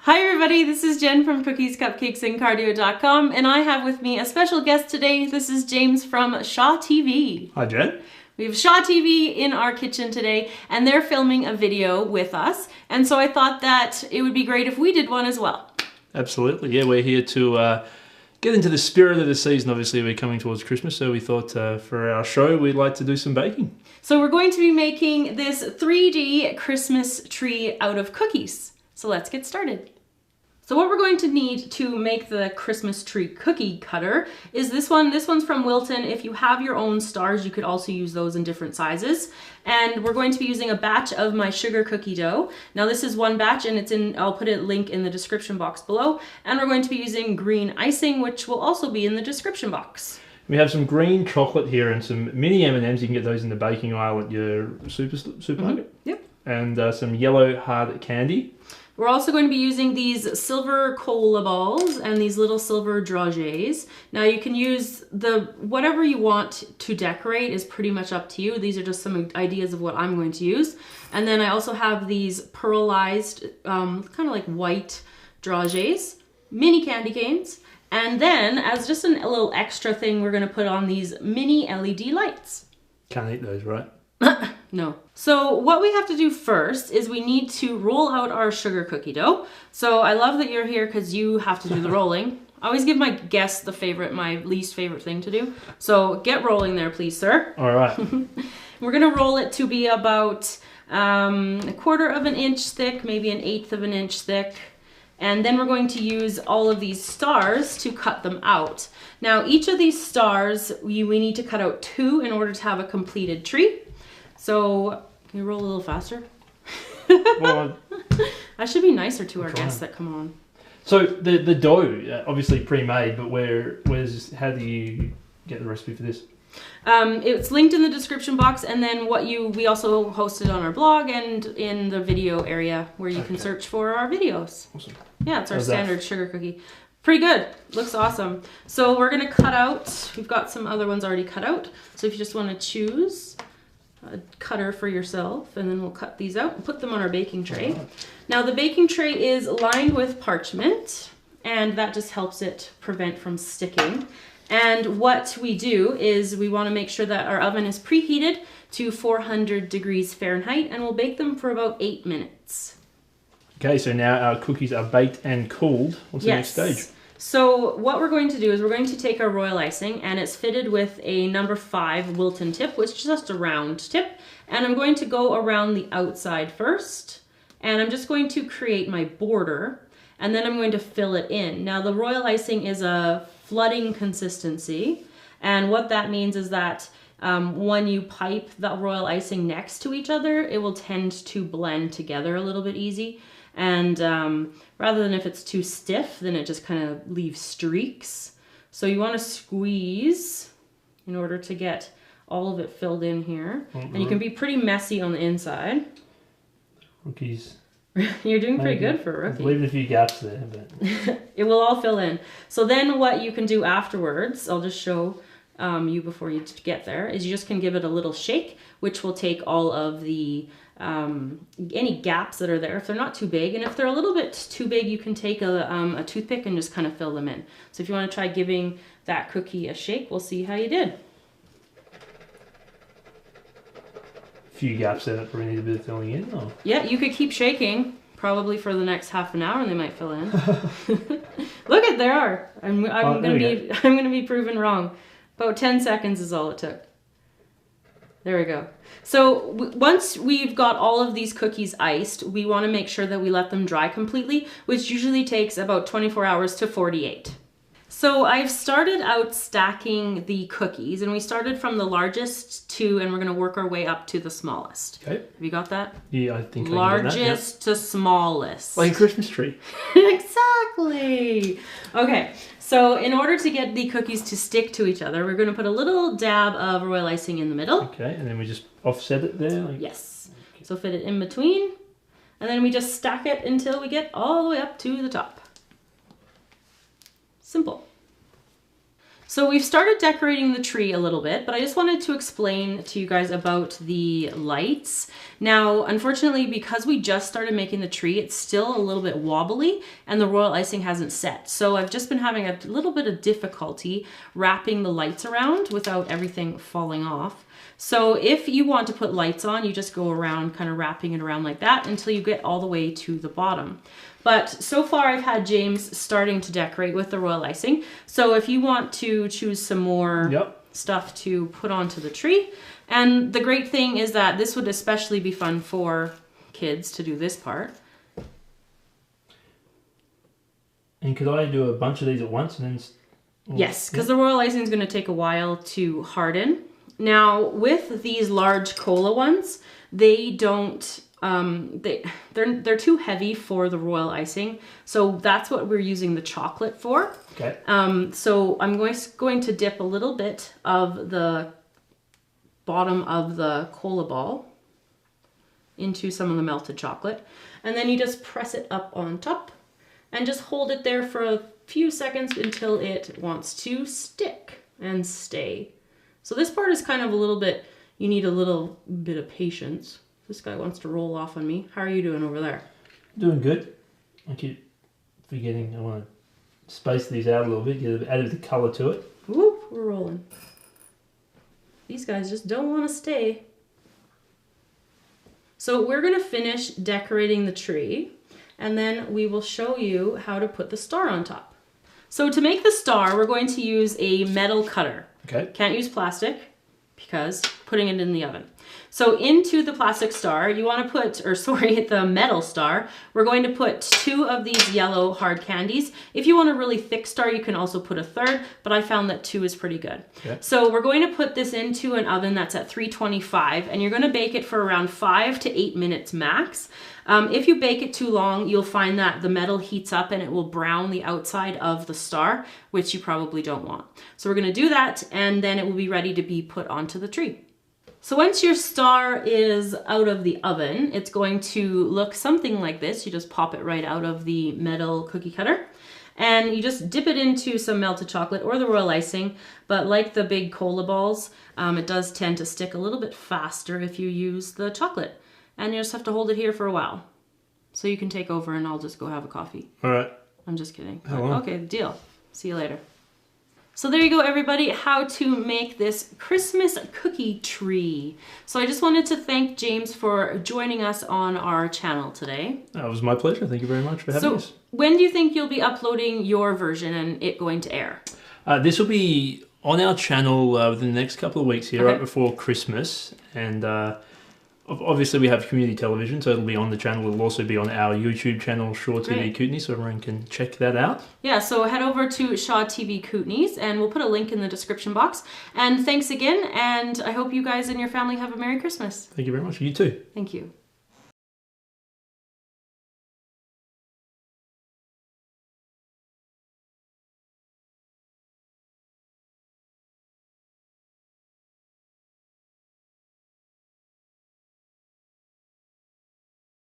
Hi everybody, this is Jen from Cookies, Cupcakes, and Cardio.com, and I have with me a special guest today. This is James from Shaw TV. Hi Jen. We have Shaw TV in our kitchen today, and they're filming a video with us, and so I thought that it would be great if we did one as well. Absolutely, yeah, we're here to get into the spirit of the season. Obviously, we're coming towards Christmas, so we thought for our show we'd like to do some baking. So we're going to be making this 3D Christmas tree out of cookies. So let's get started. So what we're going to need to make the Christmas tree cookie cutter is this one. This one's from Wilton. If you have your own stars, you could also use those in different sizes. And we're going to be using a batch of my sugar cookie dough. Now this is one batch and it's in, I'll put a link in the description box below. And we're going to be using green icing, which will also be in the description box. We have some green chocolate here and some mini M&Ms. You can get those in the baking aisle at your supermarket. Yep. And some yellow hard candy. We're also going to be using these silver cola balls and these little silver dragées. Now you can use whatever you want to decorate is pretty much up to you. These are just some ideas of what I'm going to use. And then I also have these pearlized, kind of like white dragées, mini candy canes. And then as just a little extra thing, we're going to put on these mini LED lights. Can't eat those, right? No. So what we have to do first is we need to roll out our sugar cookie dough. So I love that you're here because you have to do the rolling. I always give my guests my least favorite thing to do. So get rolling there, please, sir. All right. We're going to roll it to be about a quarter of an inch thick, maybe an eighth of an inch thick. And then we're going to use all of these stars to cut them out. Now, each of these stars, we need to cut out 2 in order to have a completed tree. So, can you roll a little faster? Well, I should be nicer to our guests that come on. So the dough, obviously pre-made, but how do you get the recipe for this? It's linked in the description box, and then we also posted on our blog and in the video area where you can search for our videos. Awesome. Yeah, it's our standard sugar cookie. Pretty good. Looks awesome. So we're going to cut out, we've got some other ones already cut out. So if you just want to choose a cutter for yourself, and then we'll cut these out and put them on our baking tray. Now the baking tray is lined with parchment, and that just helps it prevent from sticking. And what we do is we want to make sure that our oven is preheated to 400 degrees Fahrenheit, and we'll bake them for about 8 minutes. Okay, so now our cookies are baked and cooled. What's the next stage? So what we're going to do is we're going to take our royal icing, and it's fitted with a number 5 Wilton tip, which is just a round tip. And I'm going to go around the outside first, and I'm just going to create my border, and then I'm going to fill it in. Now the royal icing is a flooding consistency, and what that means is that when you pipe the royal icing next to each other, it will tend to blend together a little bit easy. And rather than if it's too stiff, then it just kind of leaves streaks. So you want to squeeze in order to get all of it filled in here. And you can be pretty messy on the inside. Rookies. You're doing pretty good for a rookie. Leaving a few gaps there. But it will all fill in. So then what you can do afterwards, I'll just show you before you get there, is you just can give it a little shake, which will take all of the any gaps that are there, if they're not too big. And if they're a little bit too big, you can take a toothpick and just kind of fill them in. So if you want to try giving that cookie a shake, we'll see how you did. Few gaps there that probably need a bit of filling in. Or? Yeah, you could keep shaking probably for the next half an hour and they might fill in. Look at there are. I'm gonna be proven wrong. About 10 seconds is all it took. There we go. So once we've got all of these cookies iced, we want to make sure that we let them dry completely, which usually takes about 24 hours to 48. So I've started out stacking the cookies, and we started from the largest and we're going to work our way up to the smallest. Okay. Have you got that? Yeah, I think largest to smallest. Like a Christmas tree. Exactly. Okay. So in order to get the cookies to stick to each other, we're going to put a little dab of royal icing in the middle. Okay, and then we just offset it there? Yes. Okay. So fit it in between, and then we just stack it until we get all the way up to the top. Simple. So we've started decorating the tree a little bit, but I just wanted to explain to you guys about the lights. Now, unfortunately, because we just started making the tree, it's still a little bit wobbly and the royal icing hasn't set. So I've just been having a little bit of difficulty wrapping the lights around without everything falling off. So if you want to put lights on, you just go around kind of wrapping it around like that until you get all the way to the bottom. But so far I've had James starting to decorate with the royal icing. So if you want to choose some more stuff to put onto the tree. And the great thing is that this would especially be fun for kids to do this part. And could I do a bunch of these at once and then... Yes, because the royal icing is going to take a while to harden. Now with these large cola ones, they don't... they're too heavy for the royal icing, so that's what we're using the chocolate for. Okay. So I'm going to dip a little bit of the bottom of the cola ball into some of the melted chocolate, and then you just press it up on top and just hold it there for a few seconds until it wants to stick and stay. So this part is kind of a little bit, you need a little bit of patience. This guy wants to roll off on me. How are you doing over there? Doing good. I keep forgetting I want to space these out a little bit, get add a bit of colour to it. Whoop, we're rolling. These guys just don't want to stay. So we're going to finish decorating the tree, and then we will show you how to put the star on top. So to make the star, we're going to use a metal cutter. Okay. Can't use plastic because putting it in the oven. So into the plastic star, you want to put, or sorry, the metal star, we're going to put 2 of these yellow hard candies. If you want a really thick star, you can also put a 3rd, but I found that 2 is pretty good. Okay. So we're going to put this into an oven that's at 325, and you're going to bake it for around 5 to 8 minutes max. If you bake it too long, you'll find that the metal heats up and it will brown the outside of the star, which you probably don't want. So we're going to do that, and then it will be ready to be put onto the tree. So once your star is out of the oven, it's going to look something like this. You just pop it right out of the metal cookie cutter, and you just dip it into some melted chocolate or the royal icing. But like the big cola balls, it does tend to stick a little bit faster if you use the chocolate. And you just have to hold it here for a while. So you can take over and I'll just go have a coffee. All right. I'm just kidding. Hello. Okay, deal. See you later. So there you go, everybody, how to make this Christmas cookie tree. So I just wanted to thank James for joining us on our channel today. That was my pleasure. Thank you very much for having us. So when do you think you'll be uploading your version and it going to air? This will be on our channel within the next couple of weeks here, right before Christmas. And obviously we have community television, so it'll be on the channel. It'll also be on our YouTube channel, Shaw TV Kootenay, so everyone can check that out. Yeah, so head over to Shaw TV Kootenays, and we'll put a link in the description box. And thanks again, and I hope you guys and your family have a Merry Christmas. Thank you very much. You too. Thank you.